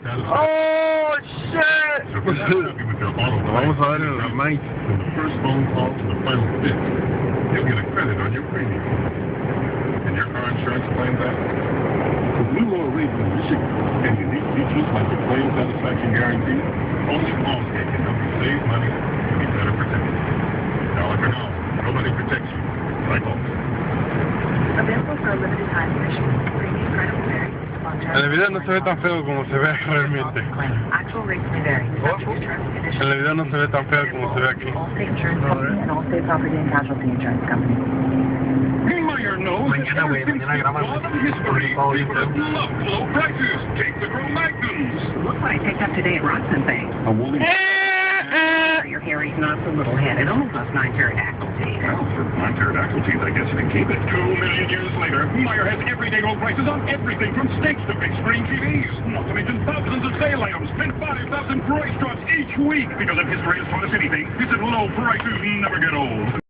Oh, shit! Vamos a ver en la night. From the first phone call to the final bit, you'll get a credit on your premium. And your car insurance claim that? With new law rates in Michigan and unique features like the claim satisfaction guarantee, only Allstate can help you save money and be better protected. Dollar for dollar, nobody protects you like Allstate. Available for a limited time in Michigan. Premium credit will vary. En el video no se ve tan feo como se ve realmente. Actual rates may vary. Subject to terms and conditions. En el video no se ve tan feo como se ve aquí. Allstate Insurance Company and Allstate Property and Casualty Insurance Company. Meyer knows Mañana, güey, mañana grabamos. history of low prices. Take the Grow Magnums. Look what I picked up today at Rodson's. A woolly... Your Harry's not so little-headed. Almost lost 9 pterodactyl teeth. Well, for 9 pterodactyl teeth, I guess you can keep it. 2 million years later, Meyer has everyday low prices on everything from steaks to big screen TVs. Not to mention thousands of sale items and 5,000 price drops each week. Because if history has taught us anything, it's that low prices never get old.